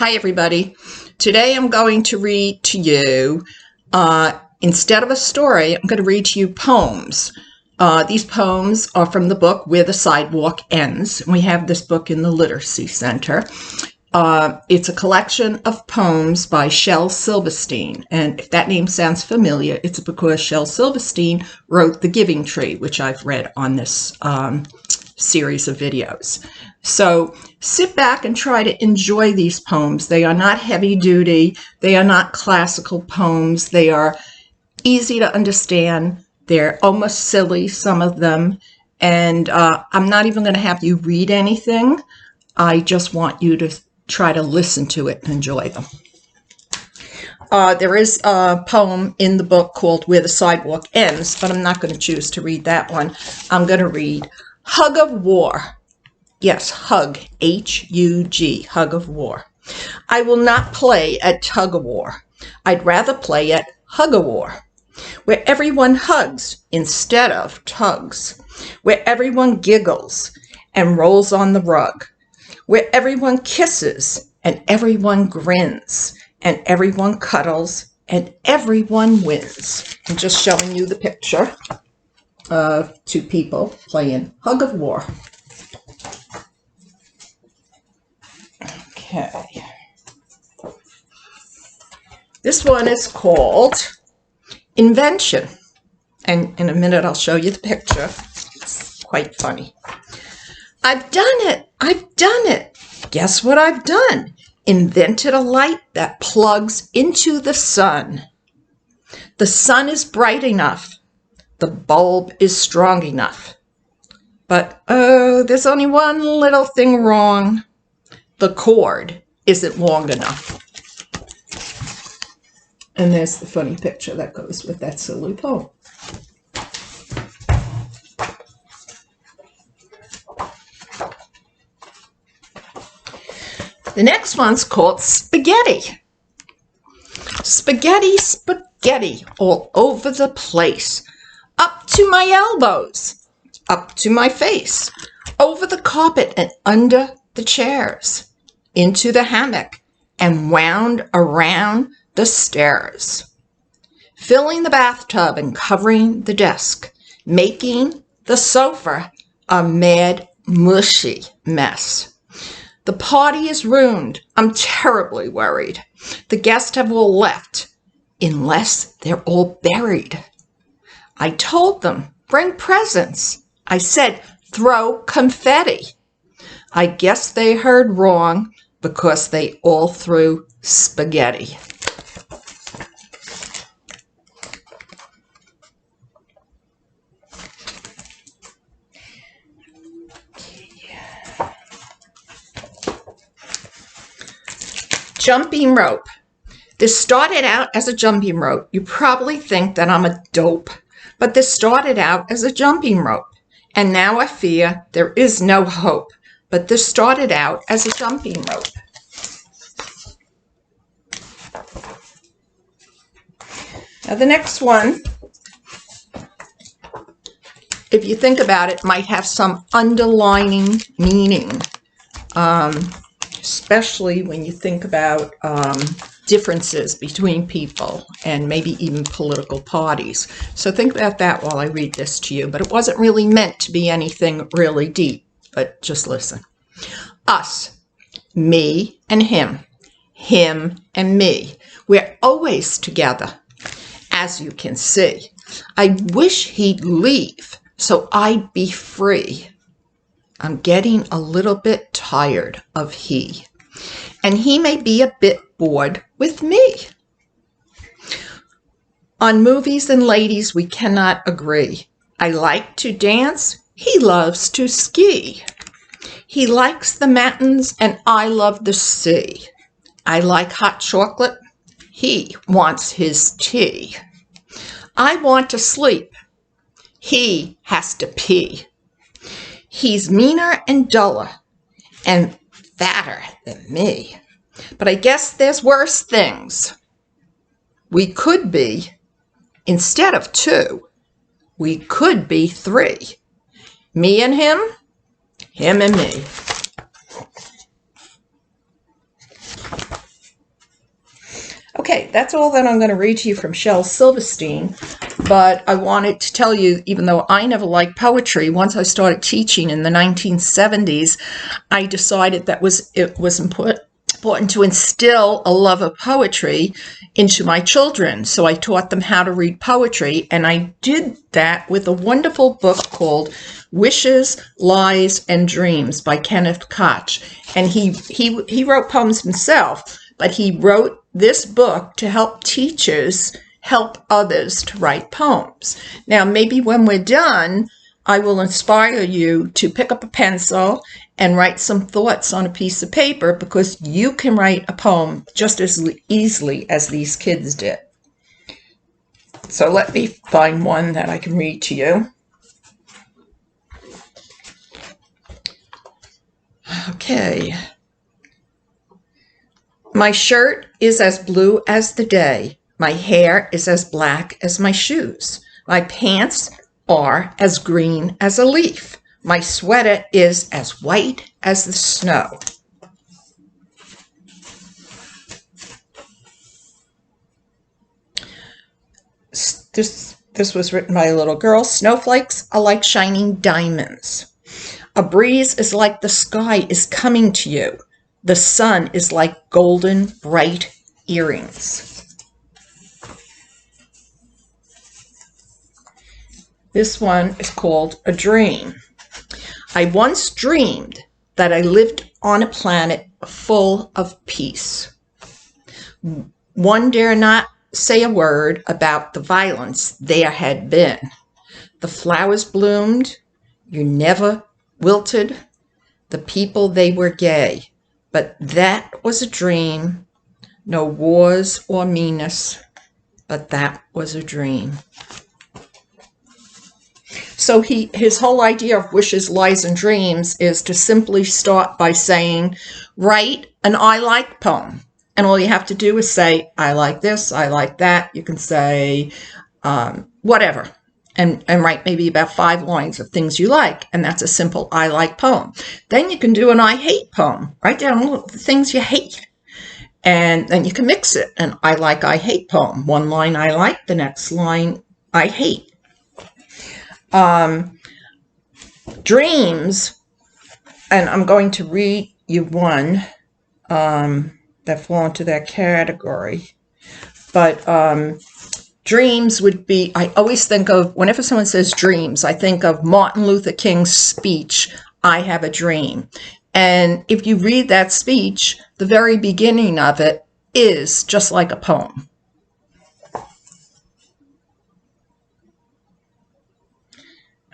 Hi everybody. Today I'm going to read to you, instead of a story, I'm going to read to you poems. These poems are from the book Where the Sidewalk Ends. We have this book in the Literacy Center. It's a collection of poems by Shel Silverstein. And if that name sounds familiar, it's because Shel Silverstein wrote The Giving Tree, which I've read on this series of videos. So sit back and try to enjoy these poems. They are not heavy duty. They are not classical poems. They are easy to understand. They're almost silly, some of them. And I'm not even going to have you read anything. I just want you to try to listen to it and enjoy them. There is a poem in the book called Where the Sidewalk Ends, but I'm not going to choose to read that one. I'm going to read Hug of War. Yes, hug, H-U-G, hug of war. I will not play at tug of war. I'd rather play at hug of war, where everyone hugs instead of tugs, where everyone giggles and rolls on the rug, where everyone kisses and everyone grins and everyone cuddles and everyone wins. I'm just showing you the picture of two people playing hug of war. Okay. This one is called Invention. And in a minute, I'll show you the picture. It's quite funny. I've done it. I've done it. Guess what I've done? Invented a light that plugs into the sun. The sun is bright enough. The bulb is strong enough. But, oh, there's only one little thing wrong. The cord isn't long enough. And there's the funny picture that goes with that silly poem. The next one's called Spaghetti. Spaghetti, spaghetti all over the place. Up to my elbows, up to my face, over the carpet and under the chairs, into the hammock and wound around the stairs, filling the bathtub and covering the desk, making the sofa a mad, mushy mess. The party is ruined. I'm terribly worried. The guests have all left, unless they're all buried. I told them, bring presents. I said, throw confetti. I guess they heard wrong because they all threw spaghetti. Jumping rope. This started out as a jumping rope. You probably think that I'm a dope, but this started out as a jumping rope. And now I fear there is no hope. But this started out as a jumping rope. Now the next one, if you think about it, might have some underlining meaning, especially when you think about differences between people and maybe even political parties. So think about that while I read this to you. But it wasn't really meant to be anything really deep. But just listen. Us, me and him and me. We're always together, as you can see. I wish he'd leave so I'd be free. I'm getting a little bit tired of he, and he may be a bit bored with me. On movies and ladies, we cannot agree. I like to dance. He loves to ski. He likes the mountains and I love the sea. I like hot chocolate. He wants his tea. I want to sleep. He has to pee. He's meaner and duller and fatter than me. But I guess there's worse things. We could be, instead of two, we could be three. Me and him and me. Okay, that's all that I'm going to read to you from Shel Silverstein, but I wanted to tell you, even though I never liked poetry, once I started teaching in the 1970s, I decided that it was important to instill a love of poetry into my children. So I taught them how to read poetry, and I did that with a wonderful book called Wishes, Lies, and Dreams by Kenneth Koch. And he wrote poems himself, but he wrote this book to help teachers help others to write poems. Now, maybe when we're done, I will inspire you to pick up a pencil and write some thoughts on a piece of paper, because you can write a poem just as easily as these kids did. So let me find one that I can read to you. Okay. My shirt is as blue as the day. My hair is as black as my shoes. My pants are as green as a leaf. My sweater is as white as the snow. This was written by a little girl. Snowflakes are like shining diamonds. A breeze is like the sky is coming to you. The sun is like golden, bright earrings. This one is called A Dream. I once dreamed that I lived on a planet full of peace. One dare not say a word about the violence there had been. The flowers bloomed, you never wilted, the people they were gay. But that was a dream, no wars or meanness, but that was a dream. So his whole idea of wishes, lies, and dreams is to simply start by saying, write an I like poem. And all you have to do is say, I like this, I like that. You can say whatever. And write maybe about 5 lines of things you like. And that's a simple I like poem. Then you can do an I hate poem. Write down all the things you hate. And then you can mix it. An I like, I hate poem. One line I like, the next line I hate. Dreams, and I'm going to read you one that fall into that category. But dreams would be, I always think of, whenever someone says dreams, I think of Martin Luther King's speech, I Have a Dream. And if you read that speech, the very beginning of it is just like a poem.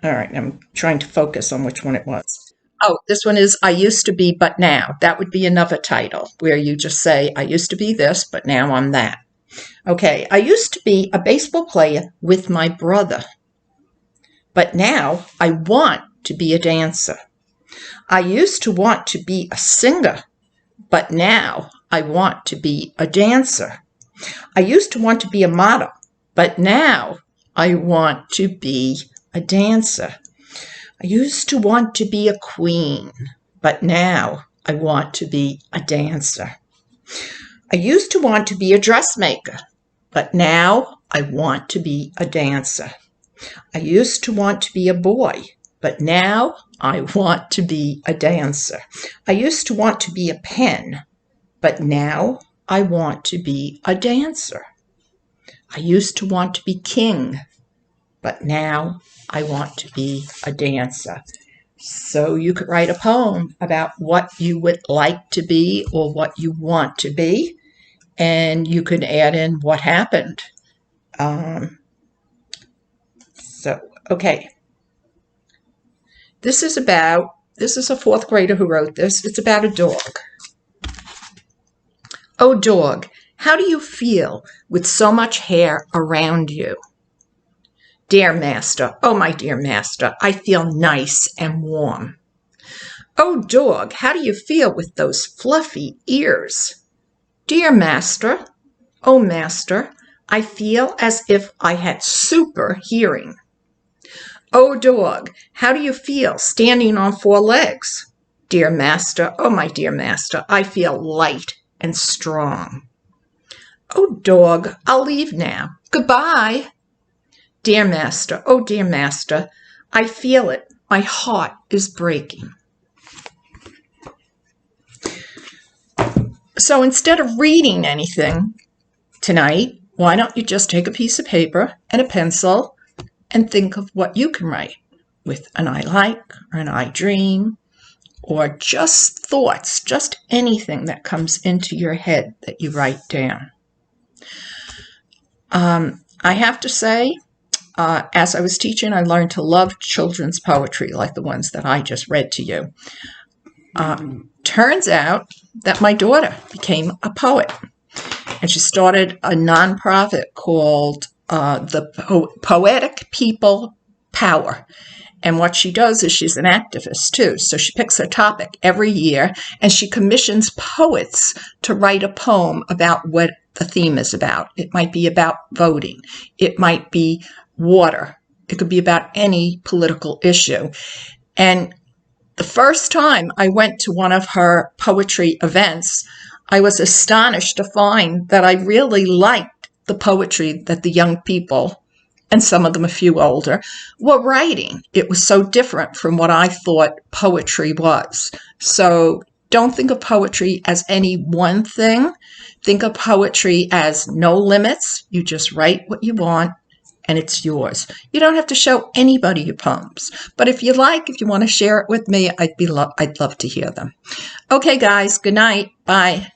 All right, I'm trying to focus on which one it was. Oh, this one is I Used to Be, But Now. That would be another title where you just say, I used to be this, but now I'm that. Okay, I used to be a baseball player with my brother, but now I want to be a dancer. I used to want to be a singer, but now I want to be a dancer. I used to want to be a model, but now I want to be a dancer. I used to want to be a queen, but now I want to be a dancer. I used to want to be a dressmaker, but now I want to be a dancer. I used to want to be a boy, but now I want to be a dancer. I used to want to be a pen, but now I want to be a dancer. I used to want to be king, but now I want to be a dancer. So you could write a poem about what you would like to be or what you want to be, and you could add in what happened. Okay. This is a 4th grader who wrote this. It's about a dog. Oh, dog, how do you feel with so much hair around you? Dear master, oh my dear master, I feel nice and warm. Oh, dog, how do you feel with those fluffy ears? Dear master, oh master, I feel as if I had super hearing. Oh, dog, how do you feel standing on 4 legs? Dear master, oh my dear master, I feel light and strong. Oh, dog, I'll leave now. Goodbye. Dear Master, oh, dear Master, I feel it. My heart is breaking. So instead of reading anything tonight, why don't you just take a piece of paper and a pencil and think of what you can write with an I like or an I dream or just thoughts, just anything that comes into your head that you write down. I have to say, as I was teaching, I learned to love children's poetry like the ones that I just read to you. Turns out that my daughter became a poet, and she started a nonprofit called the Poetic People Power. And what she does is she's an activist too. So she picks a topic every year and she commissions poets to write a poem about what the theme is about. It might be about voting. It might be water. It could be about any political issue. And the first time I went to one of her poetry events, I was astonished to find that I really liked the poetry that the young people, and some of them a few older, were writing. It was so different from what I thought poetry was. So don't think of poetry as any one thing. Think of poetry as no limits. You just write what you want, and it's yours. You don't have to show anybody your poems. But if you want to share it with me, I'd love to hear them. Okay, guys, good night. Bye.